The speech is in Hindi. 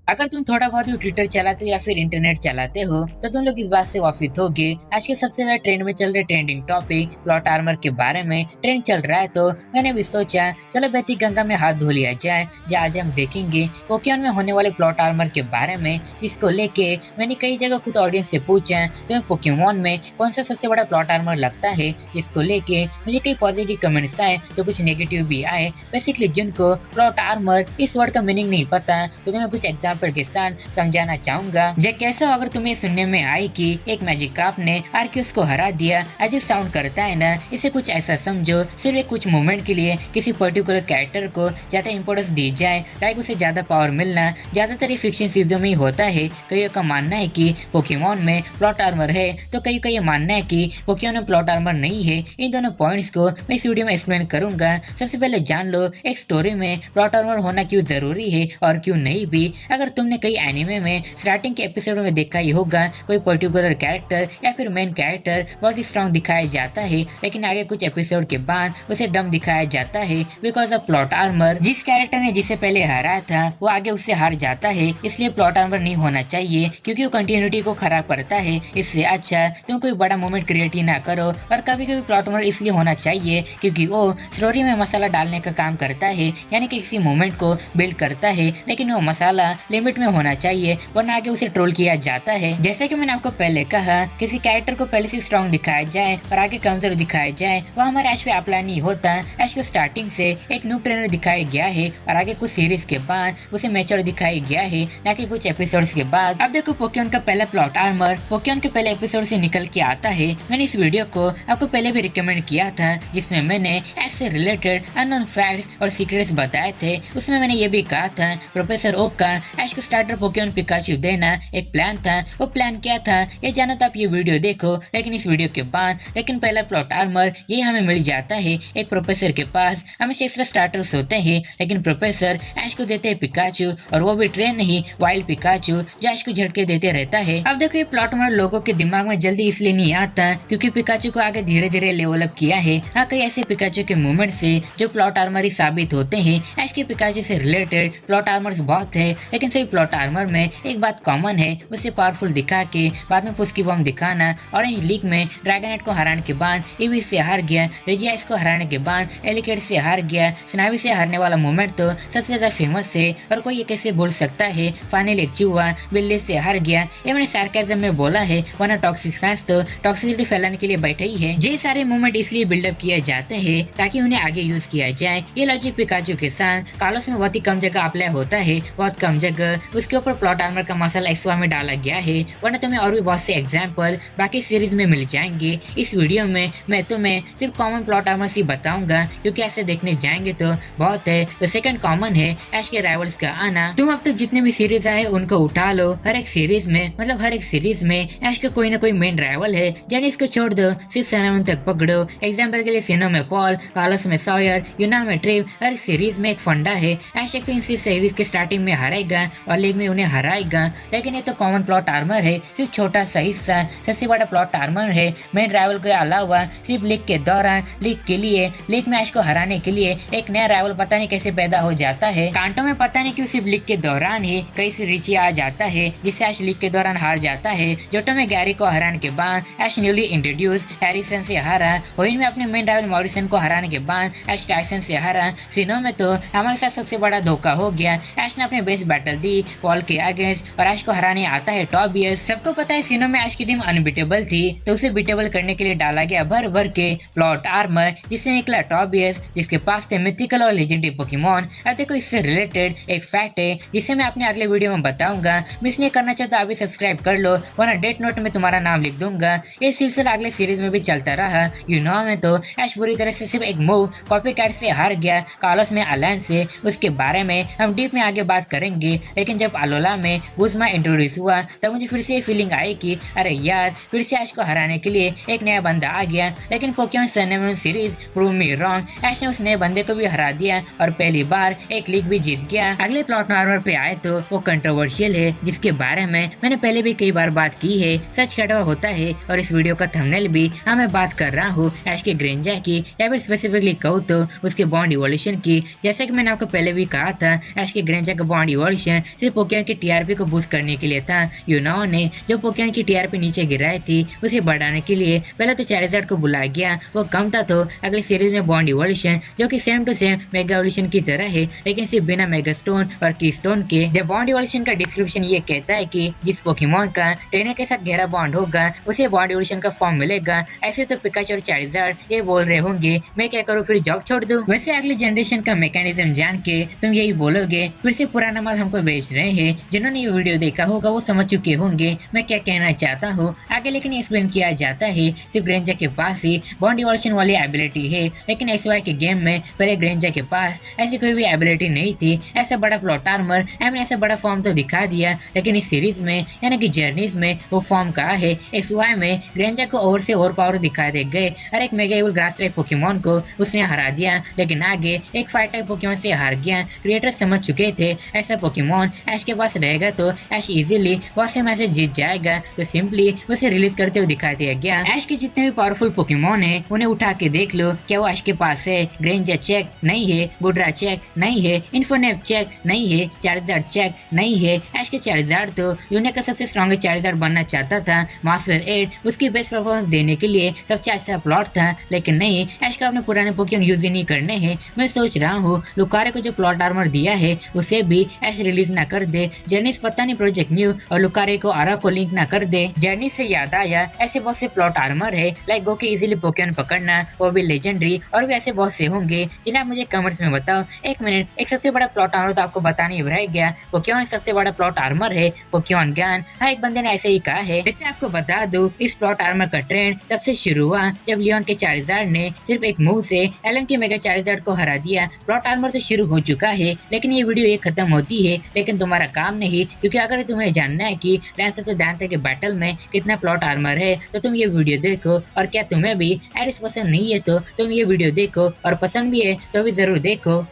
अगर तुम थोड़ा बहुत भी ट्विटर चलाते हो या फिर इंटरनेट चलाते हो तो तुम लोग इस बात से वाकिफ होगे। आज के सबसे ज्यादा ट्रेंड में चल रहे ट्रेंडिंग टॉपिक प्लॉट आर्मर के बारे में ट्रेंड चल रहा है, तो मैंने भी सोचा चलो बहती गंगा में हाथ धो लिया जाए। जो आज हम देखेंगे पोकेमॉन में होने वाले प्लॉट आर्मर के बारे में, इसको लेके मैंने कई जगह खुद ऑडियंस से पूछा तुम्हें पोकेमॉन में कौन सा सबसे बड़ा प्लॉट आर्मर लगता है। इसको लेके मुझे कई पॉजिटिव कमेंट्स आए तो कुछ नेगेटिव भी आए। बेसिकली जिनको प्लॉट आर्मर इस वर्ड का मीनिंग नहीं पता तो मैं कुछ एग्जाम्पल के साथ समझाना चाहूंगा। जब कैसा अगर तुम्हें सुनने में आए कि एक मैजिक कार्प ने आर्कियस को हरा दिया, अजीब साउंड करता है ना। इसे कुछ ऐसा समझो सिर्फ एक कुछ मोमेंट के लिए किसी पर्टिकुलर कैरेक्टर को ज्यादा इंपोर्टेंस दी जाए, लाइक उसे ज्यादा पावर मिलना। ज्यादातर ये फिक्शन चीजों में ही होता है। कईयों का मानना है कि पोकेमॉन में प्लॉट आर्मर है तो कई का ये मानना है कि पोकेमॉन में प्लॉट आर्मर नहीं है। इन दोनों पॉइंट्स को मैं इस वीडियो में एक्सप्लेन करूंगा। सबसे पहले जान लो एक स्टोरी में प्लॉट आर्मर होना क्यों जरूरी है और क्यों नहीं भी। अगर तुमने कई एनिमे में स्टार्टिंग के एपिसोड में देखा ही होगा, कोई पर्टिकुलर कैरेक्टर या फिर मेन कैरेक्टर बहुत ही स्ट्रॉन्ग दिखाया जाता है, लेकिन आगे कुछ एपिसोड के बाद उसे डम दिखाया जाता है बिकॉज ऑफ प्लॉट आर्मर। जिस कैरेक्टर ने जिसे पहले हराया था वो आगे उससे हार जाता है, इसलिए प्लॉट आर्मर नहीं होना चाहिए क्योंकि वो कंटिन्यूटी को खराब करता है। इससे अच्छा तुम कोई बड़ा मोमेंट क्रिएट ही ना करो। और कभी कभी प्लॉट आर्मर इसलिए होना चाहिए क्योंकि वो स्टोरी में मसाला डालने का काम करता है, यानी कि किसी मोमेंट को बिल्ड करता है, लेकिन वो मसाला लिमिट में होना चाहिए वरना आगे उसे ट्रोल किया जाता है। जैसे कि मैंने आपको पहले कहा, किसी कैरेक्टर को पहले से स्ट्रॉन्ग दिखाया जाए और आगे कमजोर दिखाया जाए, वो हमारे ऐश पे अप्लाई नहीं होता। ऐश को स्टार्टिंग से एक न्यू ट्रेनर दिखाया गया है और आगे कुछ सीरीज के बाद उसे मैच्योर दिखाया गया है, ना कि कुछ एपिसोड्स के बाद। अब देखो पोकेमॉन का पहला प्लॉट आर्मर पोकेमॉन के पहले एपिसोड से निकल के आता है। मैंने इस वीडियो को आपको पहले भी रिकमेंड किया था जिसमें मैंने ऐसे रिलेटेड अननोन फैक्ट्स और सीक्रेट्स बताए थे। उसमें मैंने ये भी कहा था प्रोफेसर ओक का ऐश को स्टार्टर पोकेमॉन पिकाचू देना एक प्लान था। वो प्लान क्या था ये जाना तो आप ये वीडियो देखो, लेकिन इस वीडियो के बाद लेकिन पहला प्लॉट आर्मर ये हमें मिल जाता है। एक प्रोफेसर के पास हमेशा एक्स्ट्रा स्टार्टर्स होते हैं, लेकिन प्रोफेसर ऐश को देते हैं पिकाचू और वो भी ट्रेन नहीं वाइल्ड पिकाचू जो ऐश को झटके देते रहता है। अब देखो ये प्लॉट आर्मर लोगों के दिमाग में जल्दी इसलिए नहीं आता क्योंकि पिकाचू को आगे धीरे धीरे लेवल अप किया है। हाँ, कई ऐसे पिकाचू के मूवमेंट से जो प्लॉट आर्मर ही साबित होते हैं। ऐश के पिकाचू से रिलेटेड प्लॉट आर्मर्स बहुत है, लेकिन सभी प्लॉट आर्मर में एक बात कॉमन है, उसे पावरफुल दिखा के बाद में पुस्की बम दिखाना। ऑरेंज लीग में ड्रैगनेट को हराने के बाद ईवी से हार गया, रेजियाइस को हराने के बाद एलिकेट से हार गया। स्नावी से हारने वाला मोमेंट तो सबसे ज्यादा फेमस है और कोई ये कैसे भूल सकता है। फाइनली एक चूहा बिल्ली से हार गया। ये मैंने सार्केज्म में बोला है वरना टॉक्सिक फैंस तो टॉक्सिसिटी फैलाने के लिए बैठे ही है। ये सारे मोमेंट इसलिए बिल्डअप किए जाते हैं ताकि उन्हें आगे यूज किया जाए। ये लॉजिक पिकाचू के साथ कालोस में बहुत ही कम जगह अप्लाई होता है, बहुत कम जगह। उसके ऊपर प्लॉट आर्मर का मसाला एक्सवा में डाला गया है, वरना तुम्हें और भी बहुत से एग्जाम्पल बाकी सीरीज में मिल जाएंगे। इस वीडियो में मैं तुम्हें सिर्फ कॉमन प्लॉट आर्मर ही बताऊंगा क्योंकि ऐसे देखने जाएंगे तो बहुत है। तो सेकंड कॉमन है ऐश के राइवल्स का आना। तुम अब तक जितने भी सीरीज आए उनको उठा लो, हर एक सीरीज में मतलब हर एक सीरीज में ऐश का कोई ना कोई मेन राइवल है। यानी इसको छोड़ दो, सिर्फ सैनामन तक पकड़ो। एग्जाम्पल के लिए सिनो में पॉल, कार्लोस में सॉयर, यूना में ट्रिव। हर सीरीज में एक फंडा है, ऐश एक सीरीज के स्टार्टिंग में हारेगा और लीग में उन्हें हराएगा। लेकिन ये तो कॉमन प्लॉट आर्मर है, सिर्फ छोटा सा हिस्सा। सबसे बड़ा प्लॉट आर्मर है मेन राइवल के अलावा सिर्फ लीग के दौरान, लीग के लिए, लीग में ऐश को हराने के लिए एक नया राइवल पता नहीं कैसे पैदा हो जाता है। कांटो में पता नहीं क्यों सिर्फ लीग के दौरान ही कई से रिची आ जाता है जिससे ऐश लीग के दौरान हार जाता है। जोटो में गैरी को हराने के बाद ऐश न्यूली इंट्रोड्यूस हैरिसन से हारा। होइन में अपने मेन राइवल मॉरिसन को हराने के बाद ऐश टाइसन से हारा। सिनो में तो हमारे साथ सबसे बड़ा धोखा हो गया, ऐश ने अपने बेस्ट बैटल दी पॉल के अगेंस्ट और ऐश को हराने आता है टॉबियस। सबको पता है सिनो में ऐश की टीम अनबीटेबल थी तो उसे बीटेबल करने के लिए डाला गया भर भर के प्लॉट आर्मर, जिससे निकला टॉबियस जिसके पास थे मिथिकल और लेजेंडरी पोकेमॉन। अब देखो इससे रिलेटेड एक फैक्ट है जिसे मैं अपने अगले वीडियो में बताऊंगा। मिस नहीं करना चाहता अभी सब्सक्राइब कर लो वरना डेट नोट में तुम्हारा नाम लिख दूंगा। ये सिलसिला अगले सीरीज में भी चलता रहा। यूनो में तो ऐश बुरी तरह से सिर्फ एक मूव कॉपी कैट से हार गया कार्लोस में अलायंस से। उसके बारे में हम डीप में आगे बात करेंगे, लेकिन जब अलोला में गुज़मा इंट्रोड्यूस हुआ तब मुझे फिर से ये फीलिंग आई कि अरे यार फिर से ऐश को हराने के लिए एक नया बंदा आ गया। लेकिन पोकेमॉन सन सीरीज प्रूव मी रॉन्ग, ऐश ने उस नए बंदे को भी हरा दिया और पहली बार एक लीग भी जीत गया। अगले प्लॉट आर्मर पे आए तो वो कंट्रोवर्शियल है जिसके बारे में मैंने पहले भी कई बार बात की है। सच कड़वा होता है और इस वीडियो का थंबनेल भी मैं बात कर रहा हूँ ऐश के ग्रेंजा की, या फिर स्पेसिफिकली कहूँ तो उसके बॉन्ड इवोल्यूशन की। जैसे कि मैंने आपको पहले भी कहा था ऐश के ग्रेंजा का बॉन्ड इवोल्यूशन एवोल्यूशन सिर्फ पोकेमॉन की टीआरपी को बूस्ट करने के लिए था। यूनाओ ने जो पोकेमॉन की टीआरपी नीचे गिराई थी उसे बढ़ाने के लिए पहले तो चार्जर को बुलाया गया, वो कम था तो अगली सीरीज में बॉन्ड इवोल्यूशन जो कि same to same mega evolution की तरह है लेकिन सिर्फ बिना मेगा स्टोन और की स्टोन के। जब बॉन्ड इवोल्यूशन का डिस्क्रिप्शन ये कहता है कि जिस पोकेमॉन का ट्रेनर के साथ गहरा बॉन्ड होगा उसे बॉन्ड इवोल्यूशन का फॉर्म मिलेगा, ऐसे तो पिकाचू और चार्जर ये बोल रहे होंगे मैं क्या करूँ फिर जॉब छोड़ दूं। वैसे अगली जनरेशन का मैकेनिज्म जान के तुम यही बोलोगे फिर से पुराना माल हमको बेच रहे हैं। जिन्होंने ये वीडियो देखा होगा वो समझ चुके होंगे मैं क्या कहना चाहता हूँ आगे, लेकिन एक्सप्लेन किया जाता है सिर्फ ग्रेंजर के पास ही बॉन्ड इवोल्यूशन वाली एबिलिटी है, लेकिन एसवाई के गेम में पहले ग्रेंजर के पास ऐसी कोई भी एबिलिटी नहीं थी। ऐसा बड़ा प्लॉट आर्मर ऐसा बड़ा फॉर्म तो दिखा दिया लेकिन इस सीरीज में यानी कि जर्नीज में वो फॉर्म कहा है। एसवाई में ग्रेंजर को ओवर से ओवर पावर दिखा दे गए और एक mega evil grass type Pokemon को उसने हरा दिया, लेकिन आगे एक फायर टाइप पोकेमॉन से हार गया। क्रिएटर समझ चुके थे ऐसा पोकेमॉन ऐश के पास रहेगा तो ऐश इजीली बहुत से मैचेस जीत जाएगा, तो सिंपली उसे रिलीज करते हुए दिखा दिया गया। ऐश के जितने भी पावरफुल पोकेमॉन है उन्हें उठा के देख लो, क्या वो ऐश के पास है? ग्रेंजर चेक नहीं है, गुड्रा चेक नहीं है, इन्फोनेप चेक नहीं है, चार्जर चेक नहीं है। ऐश के चार्जर तो दुनिया का सबसे स्ट्रॉन्गेस्ट चार्जर बनना चाहता था, मास्टर 8 उसकी बेस्ट परफॉर्मेंस देने के लिए सबसे अच्छा प्लॉट था, लेकिन नहीं ऐश को अपने पुराने पोकेमॉन यूज ही नहीं करने हैं। मैं सोच रहा हूँ लुकारे को जो प्लॉट आर्मर दिया है उसे भी ऐश रिलीज ना कर दे। जर्नीस पता नहीं प्रोजेक्ट म्यू और लुकारे को आरा को लिंक ना कर दे। जर्नी से याद आया ऐसे बहुत से प्लॉट आर्मर है लाइक गो के इजीली पोकेमॉन पकड़ना, वो भी लेजेंडरी, और भी ऐसे बहुत से होंगे जिन्हें आप मुझे कमेंट्स में बताओ। एक मिनट, एक सबसे बड़ा प्लॉट आर्मर तो आपको बताने ही रह गया, पोकेमॉन सबसे बड़ा प्लॉट आर्मर है पोकेमॉन गन। हाँ, एक बंदे ने ऐसे ही कहा है। वैसे आपको बता दूं इस प्लॉट आर्मर का ट्रेंड तब से शुरू हुआ जब लियोन के चार्जर ने सिर्फ एक मूव से एलन के मेगा चार्जर को हरा दिया। प्लॉट आर्मर तो शुरू हो चुका है लेकिन ये वीडियो ये खत्म होती है, लेकिन तुम्हारा काम नहीं, क्योंकि अगर तुम्हें जानना है कि लैंसर से दांते के बैटल में कितना प्लॉट आर्मर है तो तुम ये वीडियो देखो। और क्या तुम्हें भी एरिस पसंद नहीं है तो तुम ये वीडियो देखो, और पसंद भी है तो भी जरूर देखो।